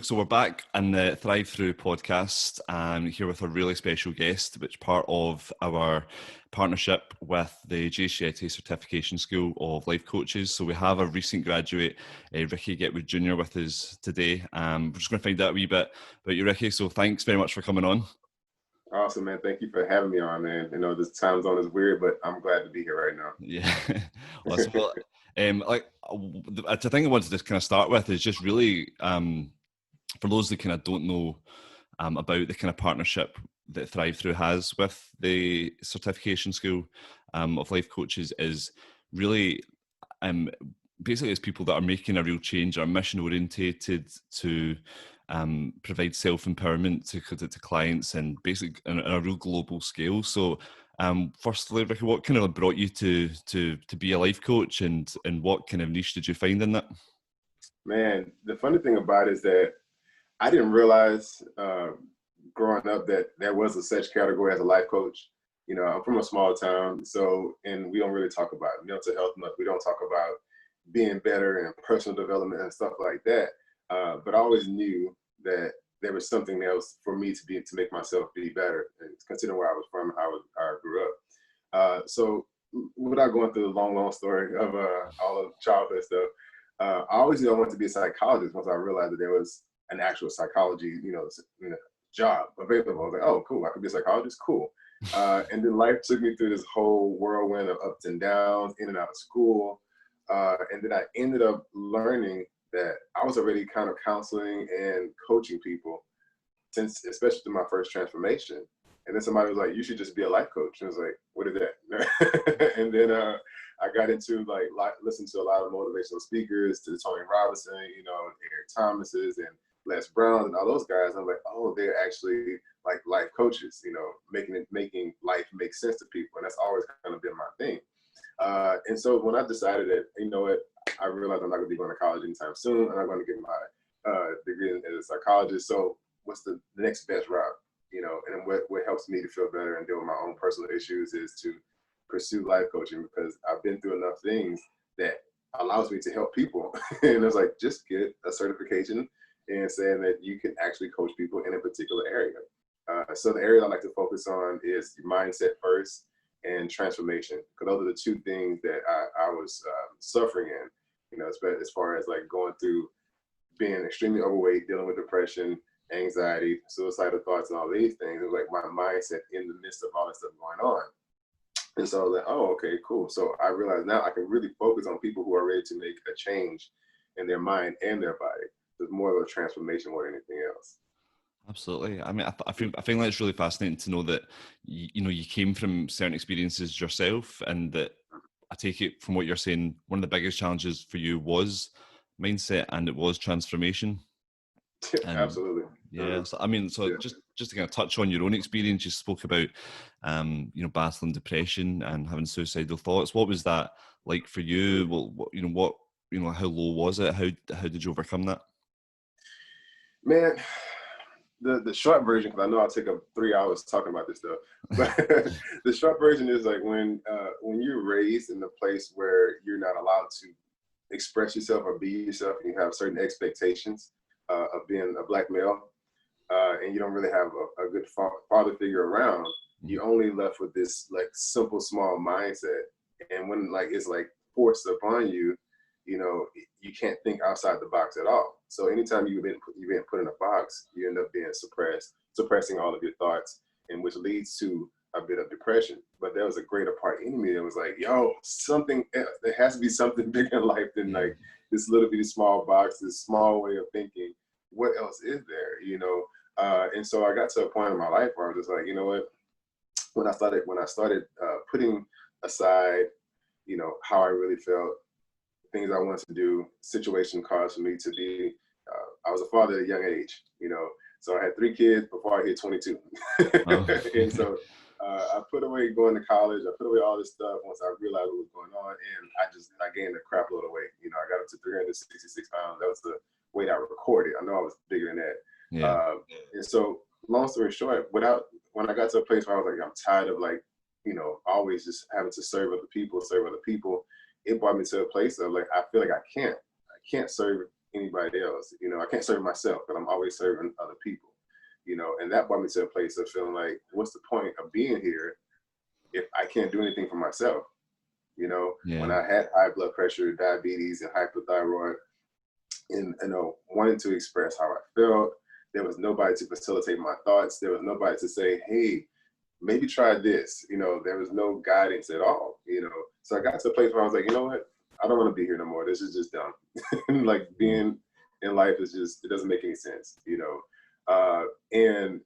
look, so we're back in the Thru Podcast, here with a really special guest, which part of our partnership with the Jay Shetty Certification School of Life Coaches. So we have a recent graduate, Rickey Getwood Jr, with us today. We're just going to find out a wee bit about you, Rickey. So thanks very much for coming on. Awesome, man. Thank you for having me on, man. You know, this time zone is weird, but I'm glad to be here right now. Yeah. The thing I wanted to just kind of start with is just really, for those that kind of don't know about the kind of partnership that Thru has with the Certification School of Life Coaches, is really basically it's people that are making a real change, are mission orientated to provide self-empowerment to clients, and basically on a real global scale. So firstly, Rickey, what kind of brought you to be a life coach, and what kind of niche did you find in that? Man, the funny thing about it is that I didn't realize growing up that there was a such category as a life coach. You know, I'm from a small town, and we don't really talk about mental health much. We don't talk about being better and personal development and stuff like that. But I always knew that there was something else for me to make myself be better, and considering where I was from, how I grew up. So without going through the long story of all of childhood stuff, I always knew I wanted to be a psychologist once I realized that there was an actual psychology, job available. I was like, oh, cool, I could be a psychologist, cool. And then life took me through this whole whirlwind of ups and downs, in and out of school. And then I ended up learning that I was already kind of counseling and coaching people especially through my first transformation. And then somebody was like, you should just be a life coach. And I was like, what is that? And then I got into listen to a lot of motivational speakers, to Tony Robinson, Eric Thomas's and Les Brown and all those guys. And I'm like, oh, they're actually like life coaches, making life make sense to people. And that's always kind of been my thing. And so when I decided that, I realized I'm not going to be going to college anytime soon, and I'm going to get my degree as a psychologist. So what's the next best route? And what helps me to feel better and deal with my own personal issues is to pursue life coaching, because I've been through enough things that allows me to help people. And it's like, just get a certification and saying that you can actually coach people in a particular area. So the area I like to focus on is mindset first and transformation, because those are the two things that I was suffering in, as far as like going through being extremely overweight, dealing with depression, anxiety, suicidal thoughts, and all these things. It was like my mindset in the midst of all this stuff going on. And so I was like, oh, okay, cool. So I realized now I can really focus on people who are ready to make a change in their mind and their body. There's more of a transformation more than anything else. Absolutely. I mean, I think that's really fascinating to know that you came from certain experiences yourself, and that I take it from what you're saying, one of the biggest challenges for you was mindset, and it was transformation. Absolutely. Yeah. So, I mean, just to kind of touch on your own experience, you spoke about, battling depression and having suicidal thoughts. What was that like for you? How low was it? How did you overcome that? Man, the short version, because I know I'll take up 3 hours talking about this stuff, but the short version is like when you're raised in a place where you're not allowed to express yourself or be yourself, and you have certain expectations of being a Black male, and you don't really have a good father figure around, you're only left with this like simple, small mindset. And when it's like forced upon you, you can't think outside the box at all. So anytime you've been put in a box, you end up being suppressing all of your thoughts, and which leads to a bit of depression. But there was a greater part in me that was like, yo, something else. There has to be something bigger in life than like this little bitty small box, this small way of thinking. What else is there, And so I got to a point in my life where I was just like, you know what? When I started putting aside, how I really felt, things I wanted to do, situation caused for me to be. I was a father at a young age, So I had 3 kids before I hit 22, and so I put away going to college. I put away all this stuff once I realized what was going on, and I gained a crap load of weight. I got up to 366 pounds. That was the weight I recorded. I know I was bigger than that. Yeah. And so, long story short, when I got to a place where I was like, I'm tired of always just having to serve other people, it brought me to a place of like, I feel like I can't serve anybody else. You know, I can't serve myself, but I'm always serving other people. You know, and that brought me to a place of feeling like, what's the point of being here if I can't do anything for myself? You know, when I had high blood pressure, diabetes, and hypothyroid, and you know, wanting to express how I felt, there was nobody to facilitate my thoughts. There was nobody to say, hey, maybe try this. You know, there was no guidance at all. You know, so I got to a place where I was like, you know what? I don't want to be here no more. This is just dumb. Like being in life is just, it doesn't make any sense. You know, and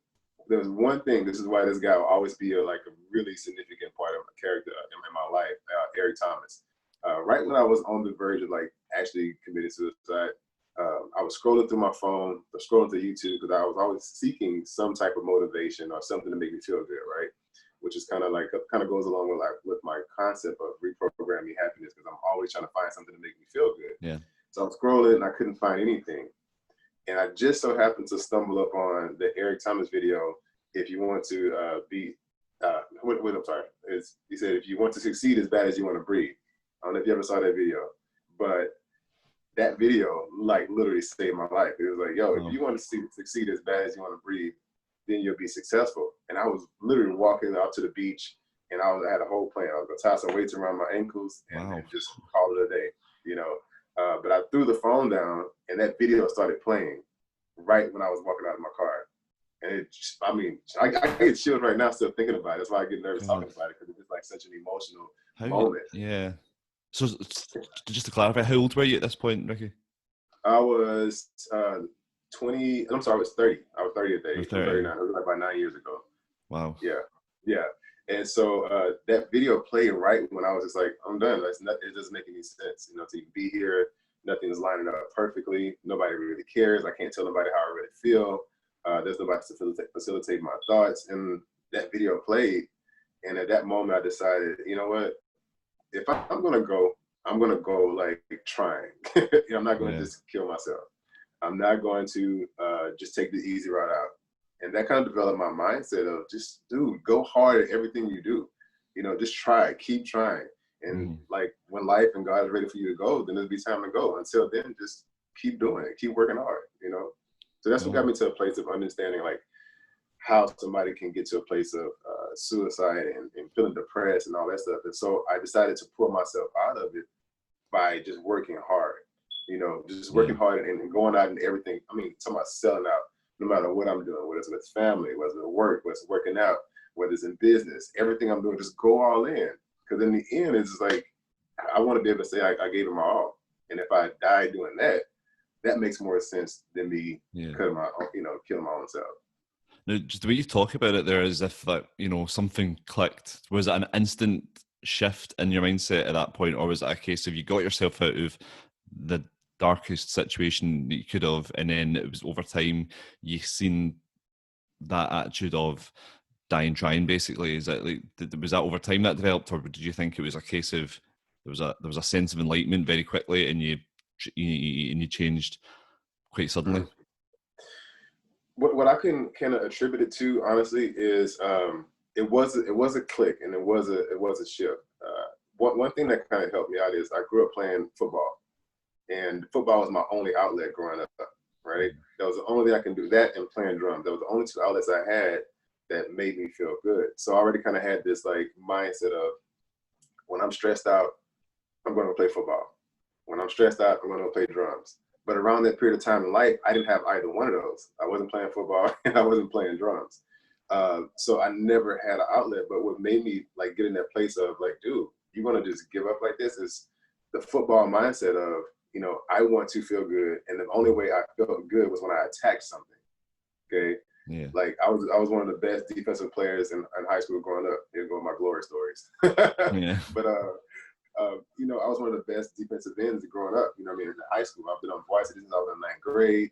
there was one thing. This is why this guy will always be a really significant part of a character in my life. Eric Thomas. Right when I was on the verge of like actually committing suicide, I was scrolling through my phone, scrolling through YouTube, because I was always seeking some type of motivation or something to make me feel good, right? Which is kind of goes along with my concept of reprogramming happiness, because I'm always trying to find something to make me feel good. Yeah. So I'm scrolling and I couldn't find anything, and I just so happened to stumble upon the Eric Thomas video. If you want to I'm sorry. He said, if you want to succeed as bad as you want to breathe. I don't know if you ever saw that video, but that video like literally saved my life. It was like, yo, if you want to succeed as bad as you want to breathe, then you'll be successful. And I was literally walking out to the beach, and I had a whole plan. I was gonna tie some weights around my ankles and just call it a day, you know. But I threw the phone down, and that video started playing right when I was walking out of my car. And it just, I mean, I get chills right now still thinking about it. That's why I get nervous talking about it, because it's like such an emotional moment. Yeah. So just to clarify, how old were you at this point, Ricky? I was 20. I'm sorry, I was 30. I was 30 at the age. 39. It was like about 9 years ago. Wow. Yeah. And so that video played right when I was just like, I'm done. It doesn't make any sense, you know, to be here. Nothing's lining up perfectly. Nobody really cares. I can't tell nobody how I really feel. There's nobody to facilitate my thoughts. And that video played. And at that moment, I decided, you know what? If I'm going to go, I'm going to go like trying. I'm not going to just kill myself. I'm not going to just take the easy route out. And that kind of developed my mindset of just, dude, go hard at everything you do. You know, just try, keep trying. And like when life and God is ready for you to go, then it'll be time to go. Until then, just keep doing it, keep working hard, you know? So that's what got me to a place of understanding like how somebody can get to a place of suicide and feeling depressed and all that stuff. And so I decided to pull myself out of it by just working hard, you know, just working hard and going out and everything. I mean, talking about selling out, no matter what I'm doing, whether it's with family, whether it's work, whether it's working out, whether it's in business, everything I'm doing, just go all in. Because in the end, it's like, I want to be able to say I gave it my all. And if I die doing that, that makes more sense than me killing my own self. Now, just the way you talk about it there, as if that, you know, something clicked. Was it an instant shift in your mindset at that point, or was it a case of you got yourself out of the darkest situation that you could have, and then it was over time you seen that attitude of dying trying, basically? Is that like, was that over time that developed, or did you think it was a case of there was a sense of enlightenment very quickly, and you changed quite suddenly? What I can kind of attribute it to, honestly, is it was a click, and it was a shift. One thing that kind of helped me out is I grew up playing football, and football was my only outlet growing up. Right, that was the only thing I can do. That and playing drums. That was the only two outlets I had that made me feel good. So I already kind of had this like mindset of, when I'm stressed out, I'm going to play football. When I'm stressed out, I'm going to play drums. But around that period of time in life, I didn't have either one of those. I wasn't playing football and I wasn't playing drums. So I never had an outlet. But what made me like get in that place of like, dude, you want to just give up like this, is the football mindset of, you know, I want to feel good. And the only way I felt good was when I attacked something. Okay. Yeah. Like I was one of the best defensive players in high school growing up. Here go my glory stories. Yeah. But you know, I was one of the best defensive ends growing up. You know what I mean? In high school, I've been on varsity since I was in ninth grade.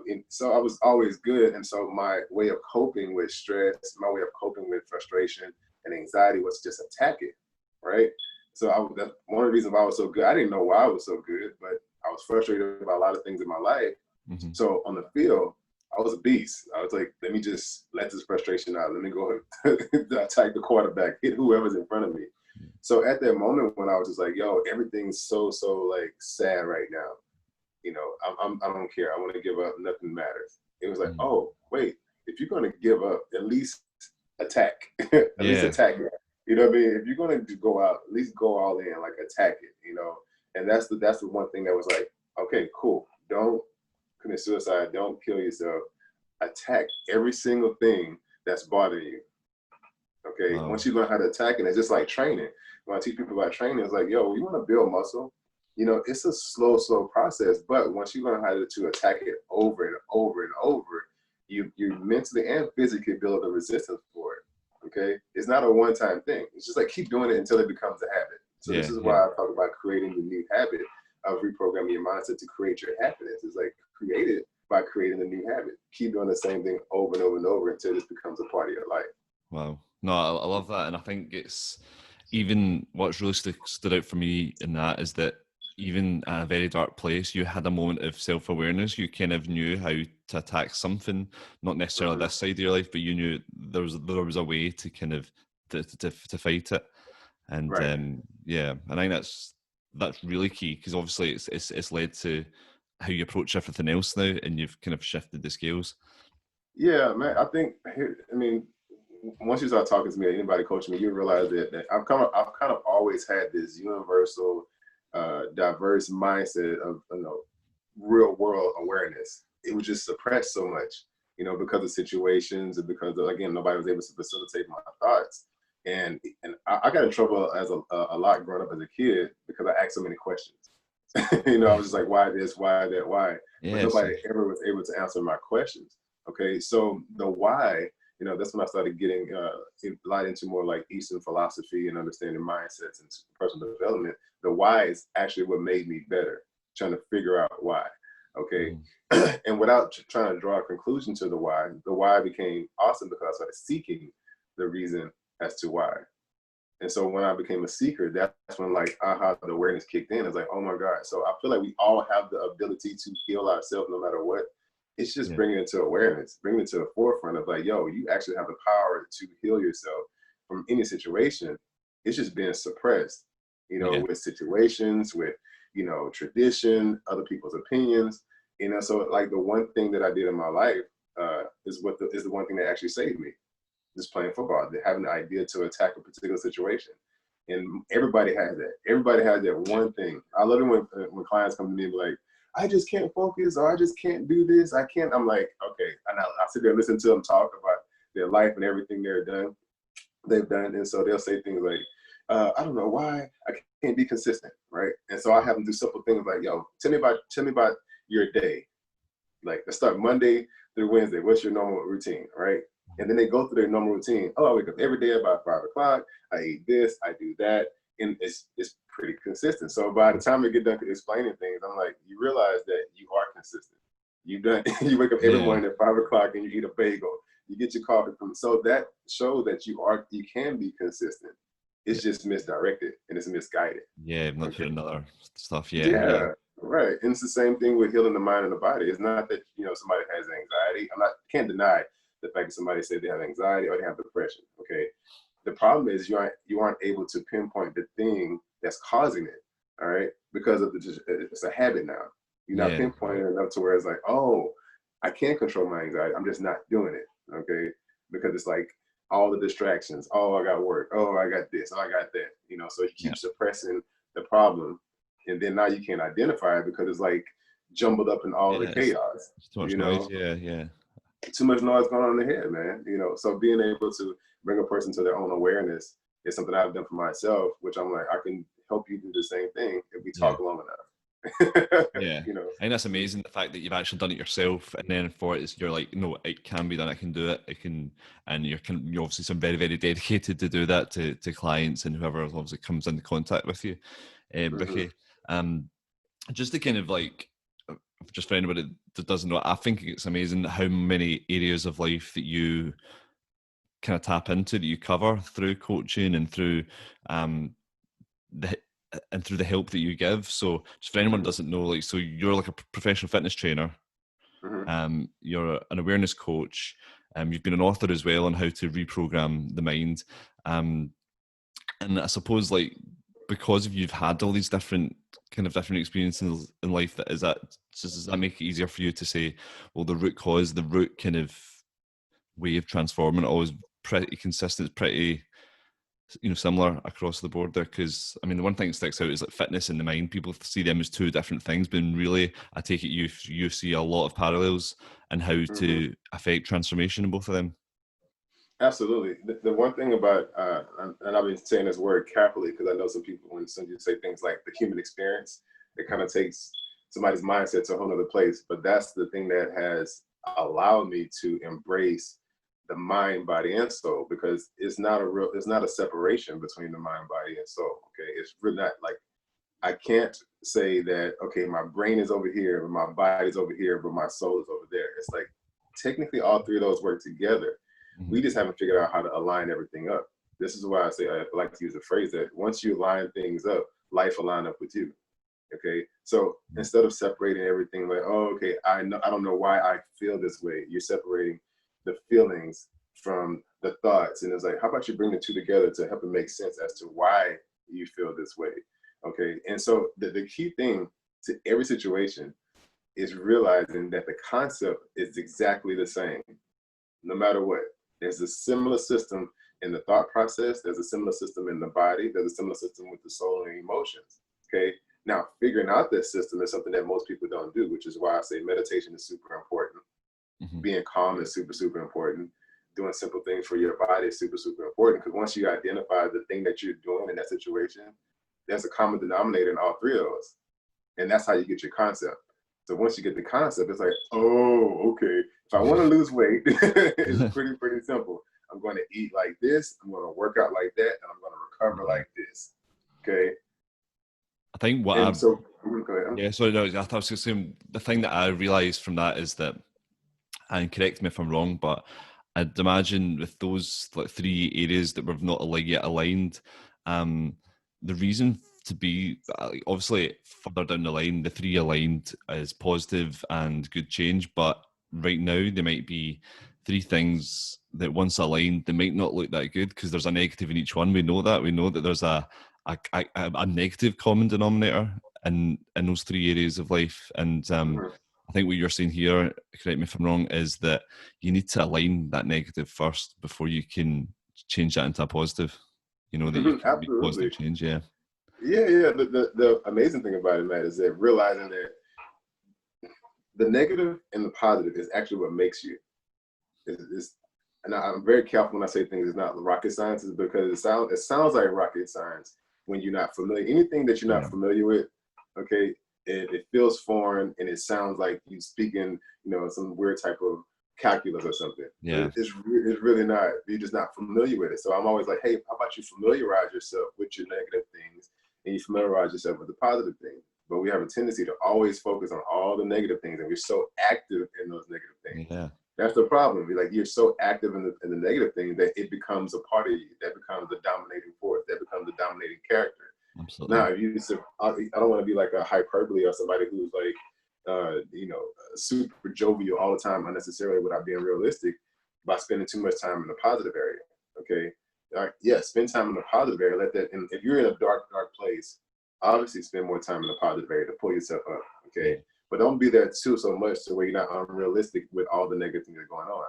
And so I was always good. And so my way of coping with stress, my way of coping with frustration and anxiety was just attack it, right? So that's one of the reasons why I was so good. I didn't know why I was so good, but I was frustrated about a lot of things in my life. Mm-hmm. So on the field, I was a beast. I was like, let me just let this frustration out. Let me go attack the quarterback, hit whoever's in front of me. So at that moment when I was just like, yo, everything's so like sad right now. I don't care. I want to give up. Nothing matters. It was like, Mm. oh, wait, if you're going to give up, at least attack, at least attack it. You know what I mean? If you're going to go out, at least go all in, like attack it, and that's the one thing that was like, okay, cool. Don't commit suicide. Don't kill yourself. Attack every single thing that's bothering you. Okay. Wow. Once you learn how to attack it, it's just like training. When I teach people about training, it's like, yo, you want to build muscle, it's a slow process. But once you learn how to attack it over and over and over, you mentally and physically build a resistance for it. Okay. It's not a one-time thing. It's just like keep doing it until it becomes a habit. So this is why I talk about creating the new habit of reprogramming your mindset to create your happiness. It's like create it by creating a new habit. Keep doing the same thing over and over and over until this becomes a part of your life. Wow. No, I love that. And I think it's even what's really stood out for me in that is that even at a very dark place, you had a moment of self-awareness. You kind of knew how to attack something, not necessarily this side of your life, but you knew there was a way to kind of to fight it. And right. I think that's really key, because obviously it's led to how you approach everything else now, and you've kind of shifted the scales. Yeah, man. Once you start talking to me, anybody coaching me, you realize that I've kind of always had this universal, diverse mindset of real world awareness. It was just suppressed so much, because of situations and because again nobody was able to facilitate my thoughts. And I got in trouble as a lot growing up as a kid because I asked so many questions. I was just like, why this, why that, why? But nobody ever was able to answer my questions. Okay, so the why, that's when I started getting a lot into more like Eastern philosophy and understanding mindsets and personal development. The why is actually what made me better, trying to figure out why. Okay, and without trying to draw a conclusion to the why became awesome because I started seeking the reason as to why. And so when I became a seeker, that's when the awareness kicked in. It's like, oh my God. So I feel like we all have the ability to heal ourselves no matter what. It's just bringing it to awareness, bringing it to the forefront of like, yo, you actually have the power to heal yourself from any situation. It's just being suppressed, with situations, with, tradition, other people's opinions, so like the one thing that I did in my life is the one thing that actually saved me. Just playing football, having the idea to attack a particular situation. And everybody has that. Everybody has that one thing. I love it when clients come to me and be like, I just can't focus, or I just can't do this. I can't. I'm like, okay. And I sit there and listen to them talk about their life and everything they've done. And so they'll say things like, I don't know why I can't be consistent, right? And so I have them do simple things like, yo, tell me about your day. Like, let's start Monday through Wednesday. What's your normal routine, right? And then they go through their normal routine. Oh, I wake up every day about 5 o'clock. I eat this, I do that. And it's pretty consistent. So by the time we get done explaining things, I'm like, you realize that you are consistent. You wake up every morning at 5 o'clock and you eat a bagel. You get your coffee from. So that shows that you can be consistent. It's just misdirected and it's misguided. Yeah, not doing other stuff. Yeah. Right. And it's the same thing with healing the mind and the body. It's not that, somebody has anxiety. Can't deny the fact that somebody said they have anxiety or they have depression. Okay. The problem is you aren't able to pinpoint the thing that's causing it. All right. Because of it's a habit now. You're not pinpointing enough to where it's like, oh, I can't control my anxiety. I'm just not doing it. Okay. Because it's like all the distractions. Oh, I got work. Oh, I got this. Oh, I got that. So you keep suppressing the problem. And then now you can't identify it because it's like jumbled up in all the chaos. It's too much noise. Too much noise going on in the head, man. So being able to bring a person to their own awareness is something I've done for myself, which I'm like, I can help you do the same thing if we talk long enough. I think that's amazing, the fact that you've actually done it yourself, and then for it, you're like, no, it can be done, I can do it, and you're obviously some very, very dedicated to do that to clients and whoever obviously comes into contact with you, Ricky. Just to kind of like, just for anybody that doesn't know, I think it's amazing how many areas of life that you kind of tap into, that you cover through coaching and through the help that you give. So just for anyone that doesn't know, like, so you're like a professional fitness trainer, you're an awareness coach, you've been an author as well on how to reprogram the mind, and I suppose, like, because you've had all these different kind of different experiences in life, does that make it easier for you to say, well, the root kind of way of transforming it always pretty consistent, pretty similar across the board there? Because I mean, the one thing that sticks out is like fitness and the mind. People see them as two different things, but really, I take it you see a lot of parallels in how to affect transformation in both of them. Absolutely. The one thing about, and I've been saying this word carefully because I know some people, when you say things like the human experience, it kind of takes somebody's mindset to a whole other place. But that's the thing that has allowed me to embrace the mind, body, and soul, because it's not a separation between the mind, body, and soul. Okay, it's really not like, I can't say that, okay, my brain is over here, my body's over here, but my soul is over there. It's like technically all three of those work together. We just haven't figured out how to align everything up. This is why I like to use the phrase that once you line things up, life will line up with you. Okay, so instead of separating everything like, oh, okay, I don't know why I feel this way, you're separating the feelings from the thoughts, and it's like, how about you bring the two together to help it make sense as to why you feel this way. Okay, and so the key thing to every situation is realizing that the concept is exactly the same, no matter what. There's a similar system in the thought process. There's a similar system in the body. There's a similar system with the soul and emotions. Okay. Now, figuring out that system is something that most people don't do, which is why I say meditation is super important. Being calm is super, super important. Doing simple things for your body is super, super important. Because once you identify the thing that you're doing in that situation, there's a common denominator in all three of those. And that's how you get your concept. So once you get the concept, it's like, oh, okay. If I want to lose weight, it's pretty simple. I'm going to eat like this. I'm going to work out like that, and I'm going to recover like this. Okay. I think what and so, yeah. Sorry, no. I was just saying the thing that I realized from that is that, and correct me if I'm wrong, but I'd imagine with those like three areas that were not yet aligned, the reason to be obviously further down the line, the three aligned is positive and good change, but right now there might be three things that once aligned they might not look that good because there's a negative in each one. We know that there's a negative common denominator in those three areas of life, and I think what you're saying here, correct me if I'm wrong, is that you need to align that negative first before you can change that into a positive. That you can be positive change. Yeah. The amazing thing about it, Matt, is that realizing that the negative and the positive is actually what makes you. And I'm very careful when I say things is not rocket science, is because it sounds like rocket science when you're not familiar. Anything that you're not familiar with, okay, it feels foreign and it sounds like you speaking, some weird type of calculus or something. Yeah, it's really not. You're just not familiar with it. So I'm always like, hey, how about you familiarize yourself with your negative things and you familiarize yourself with the positive things. But we have a tendency to always focus on all the negative things, and we're so active in those negative things. Yeah, that's the problem. You're so active in the negative thing that it becomes a part of you. That becomes the dominating force. That becomes the dominating character. Absolutely. Now, I don't want to be like a hyperbole or somebody who's like, super jovial all the time unnecessarily without being realistic by spending too much time in the positive area. Okay. Spend time in the positive area. And if you're in a dark place, obviously spend more time in the positive area to pull yourself up. Okay. But don't be there too so much to where you're not unrealistic with all the negative things that are going on.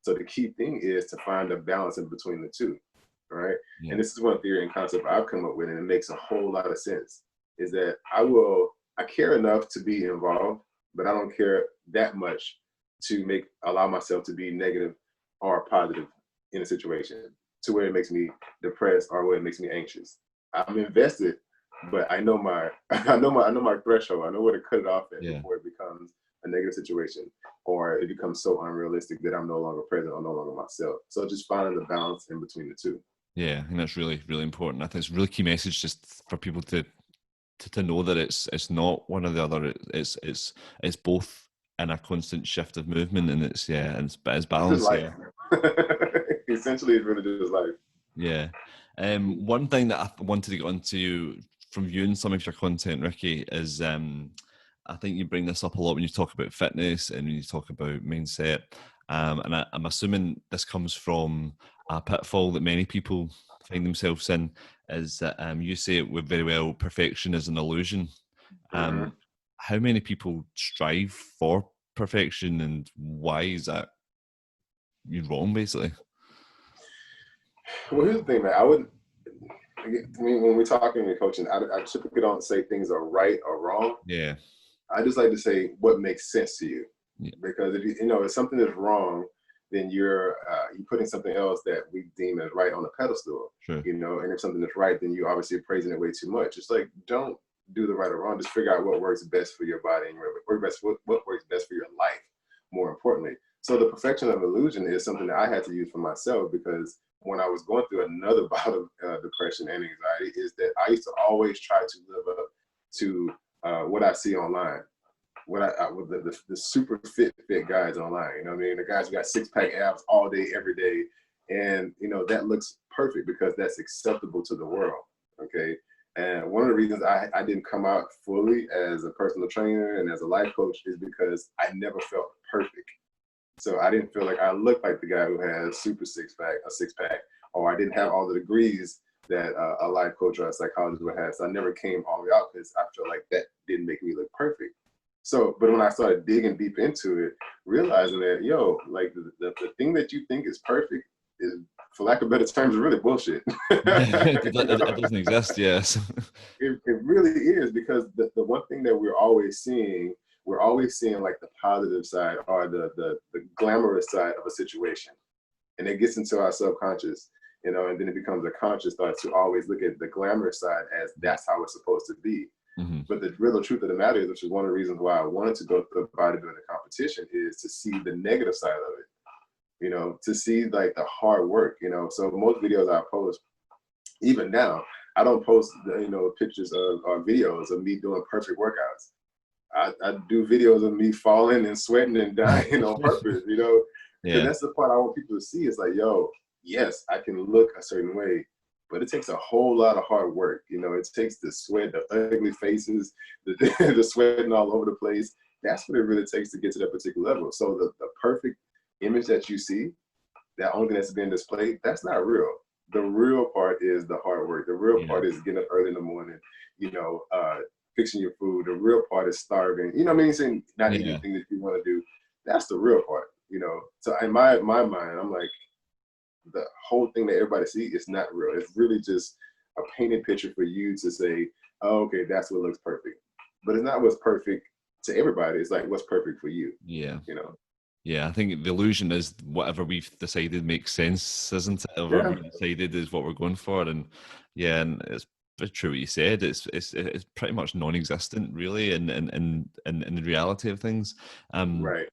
So the key thing is to find a balance in between the two. All right. Yeah. And this is one theory and concept I've come up with, and it makes a whole lot of sense, is that I care enough to be involved, but I don't care that much to allow myself to be negative or positive in a situation to where it makes me depressed or where it makes me anxious. I'm invested, but I know my threshold. I know where to cut it off at before it becomes a negative situation or it becomes so unrealistic that I'm no longer present or no longer myself. So just finding the balance in between the two. Yeah, I think that's really, really important. I think it's a really key message just for people to know that it's not one or the other. It's both in a constant shift of movement, and it's balance. Yeah. Essentially, it's really just life. Yeah. One thing that I wanted to get onto from you and some of your content, Ricky, is I think you bring this up a lot when you talk about fitness and when you talk about mindset. And I'm assuming this comes from a pitfall that many people find themselves in, is that you say it very well, perfection is an illusion. How many people strive for perfection, and why is that you're wrong, basically? Well, here's the thing, man. I mean, when we're talking and coaching, I typically don't say things are right or wrong. Yeah. I just like to say what makes sense to you. Yeah. Because if if something is wrong, then you're putting something else that we deem as right on a pedestal. Sure. And if something is right, then you obviously are praising it way too much. It's like, don't do the right or wrong. Just figure out what works best for your body and what works best for your life, more importantly. So the perfection of illusion is something that I had to use for myself, because when I was going through another bout of depression and anxiety, is that I used to always try to live up to what I see online. What with the super fit guys online, you know what I mean? The guys who got 6-pack abs all day, every day. And, that looks perfect because that's acceptable to the world, okay? And one of the reasons I didn't come out fully as a personal trainer and as a life coach is because I never felt perfect. So I didn't feel like I looked like the guy who has super six-pack, or I didn't have all the degrees that a life coach or a psychologist would have. So I never came all the way out because I felt like that didn't make me look perfect. So, but when I started digging deep into it, realizing that, like the thing that you think is perfect is, for lack of better terms, really bullshit. It doesn't exist, yes. It really is, because the one thing that we're always seeing like the positive side or the glamorous side of a situation. And it gets into our subconscious, and then it becomes a conscious thought to always look at the glamorous side as that's how it's supposed to be. Mm-hmm. But the real truth of the matter is, which is one of the reasons why I wanted to go through a bodybuilding competition, is to see the negative side of it, to see like the hard work, So most videos I post, even now, I don't post, pictures or videos of me doing perfect workouts. I do videos of me falling and sweating and dying on purpose, Yeah. And that's the part I want people to see. It's like, yes, I can look a certain way, but it takes a whole lot of hard work. It takes the sweat, the ugly faces, the sweating all over the place. That's what it really takes to get to that particular level. So the perfect image that you see, that only thing that's being displayed, that's not real. The real part is the hard work. The real part is getting up early in the morning, fixing your food. The real part is starving. You know what I mean? Saying not eating anything that you want to do. That's the real part, So in my mind, I'm like, the whole thing that everybody sees is not real. It's really just a painted picture for you to say, oh, okay, that's what looks perfect. But it's not what's perfect to everybody. It's like what's perfect for you. Yeah. Yeah, I think the illusion is whatever we've decided makes sense, isn't it? Whatever we decided is what we're going for. And and it's true what you said. It's pretty much non-existent, really, in the reality of things. Right.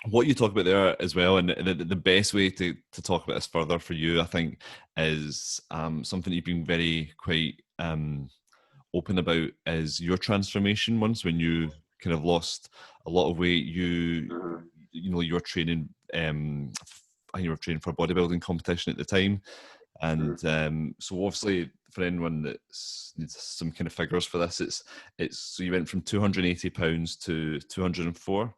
What you talk about there as well, and the best way to talk about this further for you, I think, is something you've been very quite open about, is your transformation once when you kind of lost a lot of weight. You were training, you were training for a bodybuilding competition at the time. And so obviously for anyone that needs some kind of figures for this, it's so you went from 280 pounds to 204.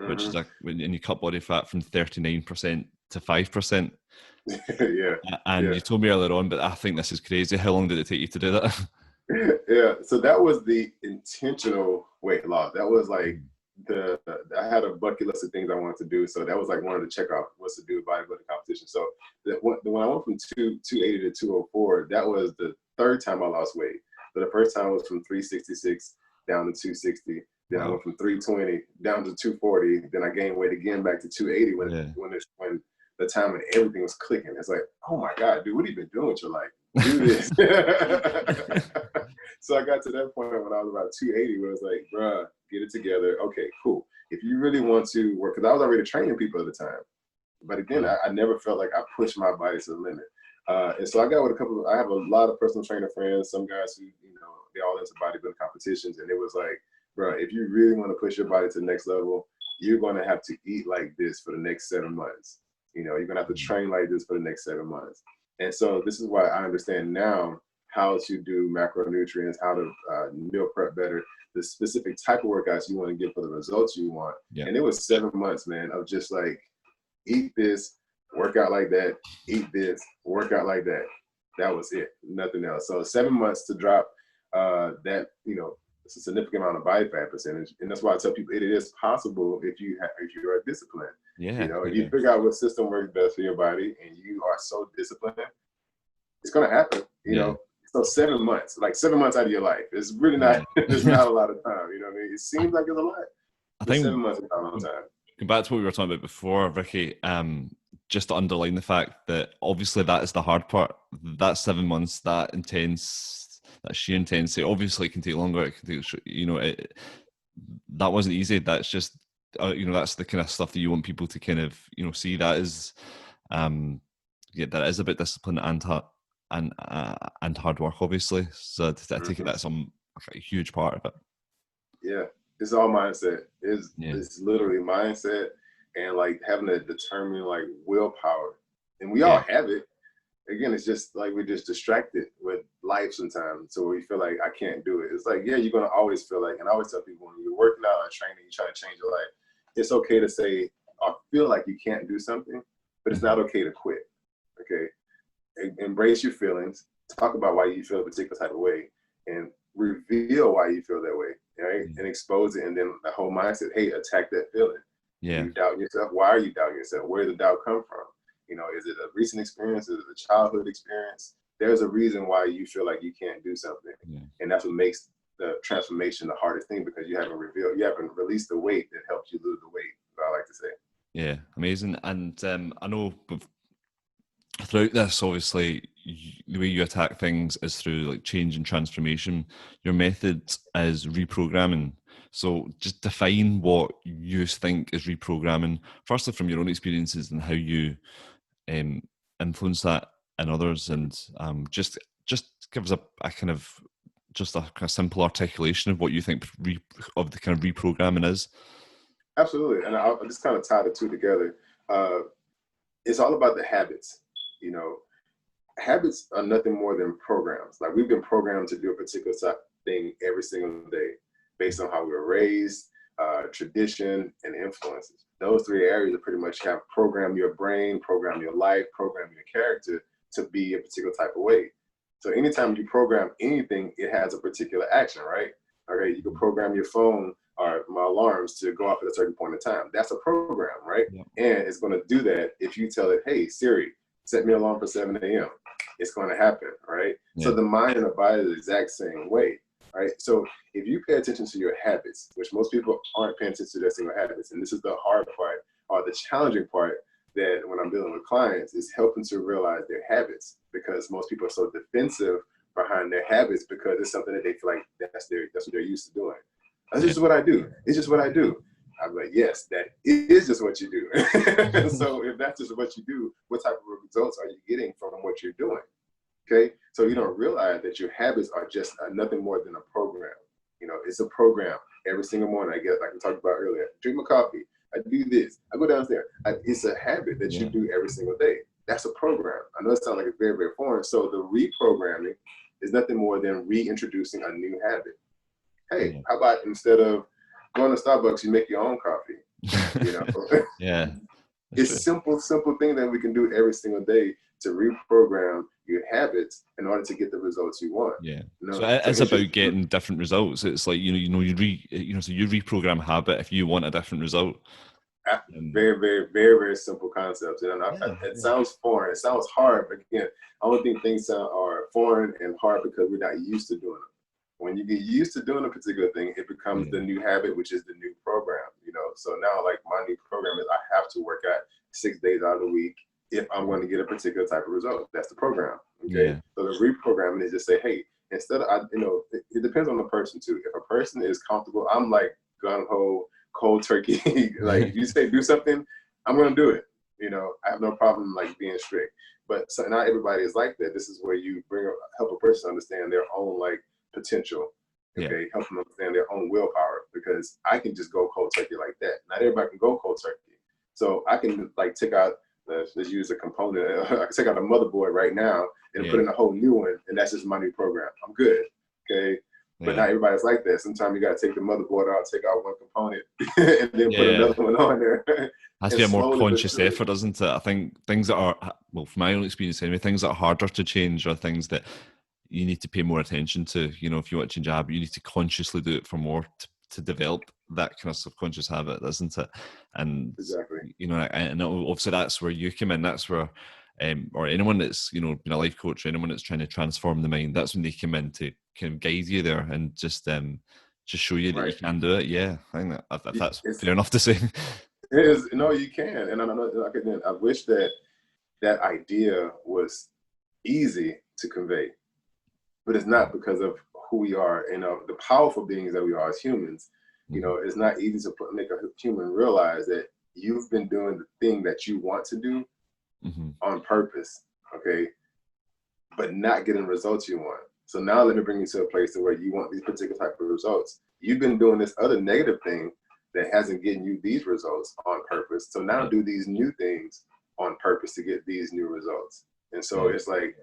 Which is and you cut body fat from 39% to 5%. And you told me earlier on, but I think this is crazy. How long did it take you to do that? Yeah, so that was the intentional weight loss. That was like I had a bucket list of things I wanted to do. So that was like one of the checkoff was to do a bodybuilding competition. So when I went from 280 to 204, that was the third time I lost weight. So the first time was from 366 down to 260. Then I went from 320 down to 240. Then I gained weight again back to 280 when the time and everything was clicking. It's like, oh my God, dude, what have you been doing with your life? Do this. So I got to that point when I was about 280 where it was like, bruh, get it together. Okay, cool. If you really want to work, because I was already training people at the time. But again, I never felt like I pushed my body to the limit. And so I got with I have a lot of personal trainer friends, some guys who, they all into bodybuilding competitions. And it was like, bro, if you really want to push your body to the next level, you're going to have to eat like this for the next 7 months. You're going to have to train like this for the next 7 months. And so this is why I understand now how to do macronutrients, how to meal prep better, the specific type of workouts you want to get for the results you want. Yeah. And it was 7 months, man, of just like, eat this, work out like that, eat this, work out like that. That was it, nothing else. So 7 months to drop that, it's a significant amount of body fat percentage. And that's why I tell people it is possible if you are disciplined. Yeah. If you figure out what system works best for your body and you are so disciplined, it's going to happen, So 7 months, like 7 months out of your life, it's really not, it's not a lot of time. You know what I mean? It seems like it's a lot. I think 7 months is not a long time. Going back to what we were talking about before, Ricky, just to underline the fact that obviously that is the hard part. That 7 months, that sheer intensity, obviously it can take longer. It can take, that wasn't easy. That's just, that's the kind of stuff that you want people to kind of, see. That is, that is about discipline and hard work, obviously. So I take it that's a huge part of it. Yeah, it's all mindset. It's literally mindset and like having to determine like willpower, and we all have it. Again, it's just like we're just distracted with life sometimes, so we feel like I can't do it. It's like, yeah, you're gonna always feel like, and I always tell people when you're working out or training, you're trying to change your life, it's okay to say or feel like you can't do something, but it's not okay to quit. Okay, embrace your feelings, talk about why you feel a particular type of way, and reveal why you feel that way, right? And expose it, and then the whole mindset, hey, attack that feeling. You doubt yourself. Why are you doubting yourself? Where did the doubt come from? Is it a recent experience? Is it a childhood experience? There's a reason why you feel like you can't do something. And that's what makes the transformation the hardest thing, because you haven't released the weight that helps you lose the weight, I like to say. Yeah, amazing. And I know throughout this, obviously, the way you attack things is through like change and transformation. Your method is reprogramming. So just define what you think is reprogramming, firstly from your own experiences and how you influence that in others, and just give us a kind of simple articulation of what you think of the kind of reprogramming is. Absolutely, and I'll just kind of tie the two together. It's all about the habits. Habits are nothing more than programs. Like, we've been programmed to do a particular thing every single day based on how we were raised, tradition, and influences. Those three areas pretty much have programmed your brain, program your life, program your character to be a particular type of way. So anytime you program anything, it has a particular action, right? Okay, you can program your phone or my alarms to go off at a certain point in time. That's a program, right? And it's going to do that if you tell it, hey, Siri, set me an alarm for 7 a.m. It's going to happen, right? So the mind and the body is the exact same way, right? So if you pay attention to your habits, which most people aren't paying attention to their single habits, and this is the hard part or the challenging part, that when I'm dealing with clients is helping to realize their habits, because most people are so defensive behind their habits because it's something that they feel like that's what they're used to doing. That's just what I do. It's just what I do. I'm like, yes, that is just what you do. So if that's just what you do, what type of results are you getting from what you're doing? Okay, so you don't realize that your habits are just nothing more than a program. It's a program. Every single morning, I get, like we talked about earlier, drink my coffee. I do this. I go downstairs. It's a habit that you do every single day. That's a program. I know it sounds like it's very, very foreign. So the reprogramming is nothing more than reintroducing a new habit. Hey, how about instead of going to Starbucks, you make your own coffee? It's simple thing that we can do every single day to reprogram your habits in order to get the results you want. So it's about getting different results. It's like, you reprogram habit if you want a different result. Very, very, very, very simple concepts. And it sounds foreign. It sounds hard, but again, I don't think things are foreign and hard because we're not used to doing them. When you get used to doing a particular thing, it becomes the new habit, which is the new program. So now, like, my new program is I have to work out 6 days out of the week if I'm going to get a particular type of result. That's the program. Okay. So the reprogramming is just say, hey, instead of, it depends on the person too. If a person is comfortable, I'm like gung ho, cold turkey. Like, if you say do something, I'm going to do it. I have no problem like being strict. But so not everybody is like that. This is where you help a person understand their own like potential. Okay, help them understand their own willpower, because I can just go cold turkey like that. Not everybody can go cold turkey. So I can like take out, let's use a component. I can take out a motherboard right now and put in a whole new one, and that's just my new program. I'm good. Okay. But not everybody's like that. Sometimes you got to take the motherboard out, take out one component, and then put another one on there. Has to be a more conscious effort, doesn't it? I think things that are, well, from my own experience anyway, things that are harder to change are things that you need to pay more attention to. You know, if you want to change a habit, you need to consciously do it for more to develop that kind of subconscious habit, isn't it? And exactly, you know, and obviously that's where you come in. That's where, or anyone that's, you know, been a life coach, or anyone that's trying to transform the mind, that's when they come in to kind of guide you there and just show you that you can do it. Yeah, I think that's fair enough to say. It is. No, you can. And I wish that idea was easy to convey, but it's not, because of who we are and the powerful beings that we are as humans. You know, it's not easy to make a human realize that you've been doing the thing that you want to do on purpose, okay, but not getting the results you want. So now let me bring you to a place where you want these particular type of results. You've been doing this other negative thing that hasn't given you these results on purpose. So now do these new things on purpose to get these new results. And so it's like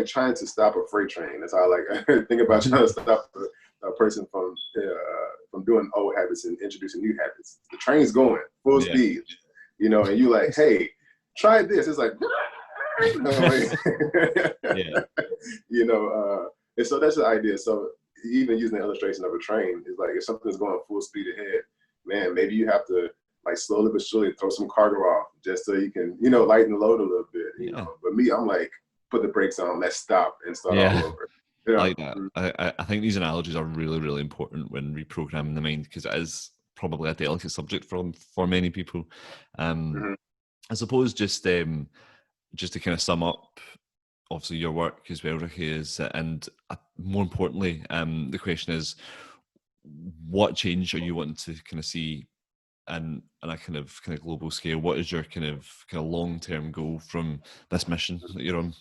trying to stop a freight train. That's how I like think about trying to stop a person from doing old habits and introducing new habits. The train's going full speed, you know, and you like, hey, try this. It's like, you know, and so that's the idea. So even using the illustration of a train is like, if something's going full speed ahead, man, maybe you have to like slowly but surely throw some cargo off just so you can, you know, lighten the load a little bit. You know, but me, I'm like, put the brakes on, let's stop and start all over. Yeah. Like that. I think these analogies are really, really important when reprogramming the mind, because it is probably a delicate subject for many people. I suppose just to kind of sum up, obviously your work as well, Rickey, is, and more importantly, the question is, what change are you wanting to kind of see on a kind of global scale? What is your kind of long-term goal from this mission that you're on?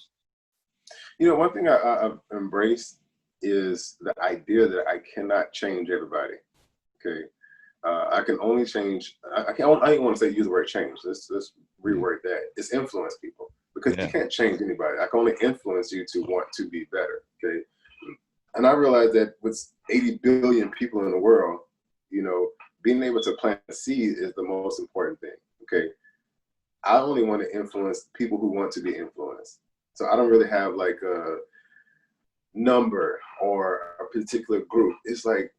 You know, one thing I've embraced is the idea that I cannot change everybody. Okay, I can only change. I don't want to say use the word change. Let's reword that. It's influence people, because you can't change anybody. I can only influence you to want to be better. Okay, and I realized that with 80 billion people in the world, you know, being able to plant a seed is the most important thing. Okay, I only want to influence people who want to be influenced. So I don't really have like a number or a particular group. It's like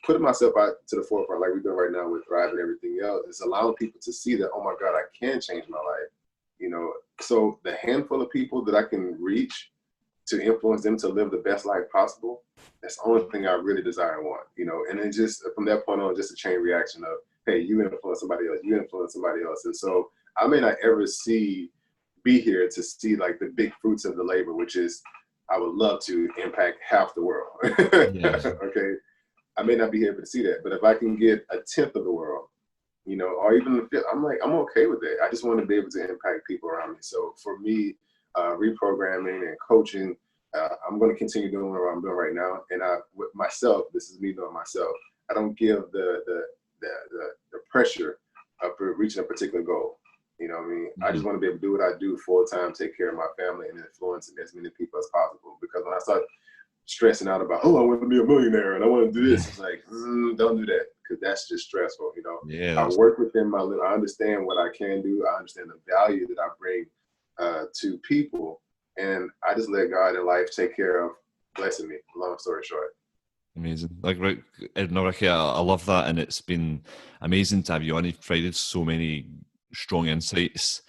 putting myself out to the forefront, like we're doing right now with Thrive and everything else. It's allowing people to see that, oh my God, I can change my life. You know, so the handful of people that I can reach to influence them to live the best life possible, that's the only thing I really desire and want, you know. And then just from that point on, just a chain reaction of, hey, you influence somebody else, you influence somebody else. And so I may not ever be here to see like the big fruits of the labor, which is I would love to impact half the world. Okay, I may not be able to see that, but if I can get a tenth of the world, you know, or even the fifth, I'm okay with that. I just want to be able to impact people around me. So for me, reprogramming and coaching, I'm going to continue doing what I'm doing right now. And with myself, this is me doing myself. I don't give the pressure of reaching a particular goal. You know what I mean? I just want to be able to do what I do full time, take care of my family, and influence as many people as possible. Because when I start stressing out about, oh, I want to be a millionaire and I want to do this, it's like, don't do that, because that's just stressful. You know, I work within my limit. I understand what I can do. I understand the value that I bring to people, and I just let God and life take care of blessing me. Long story short. Amazing. Like, Rickey, I love that, and it's been amazing to have you on. You've provided so many strong insights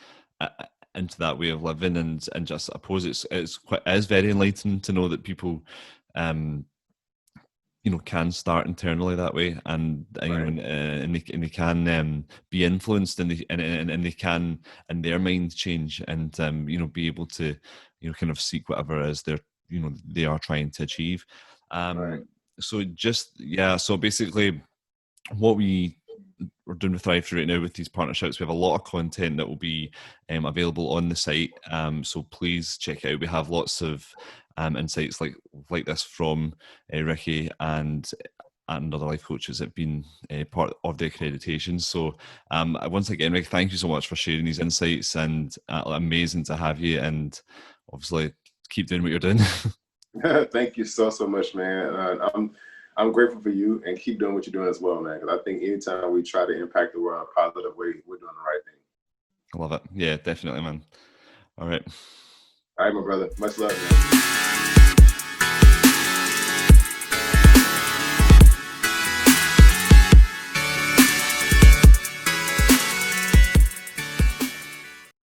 into that way of living, and just I suppose it's very enlightening to know that people you know, can start internally that way, and you know, and they can be influenced, and they can in their mind change, and you know, be able to, you know, kind of seek whatever it is they are trying to achieve. So so basically what we're doing with Thrive right now with these partnerships, we have a lot of content that will be available on the site. So please check it out. We have lots of insights like this from Rickey and other life coaches that have been part of the accreditation. So once again, Rickey, thank you so much for sharing these insights, and amazing to have you, and obviously keep doing what you're doing. Thank you so much, man. I'm grateful for you, and keep doing what you're doing as well, man. Because I think anytime we try to impact the world in a positive way, we're doing the right thing. I love it. Yeah, definitely, man. All right. All right, my brother. Much love, man.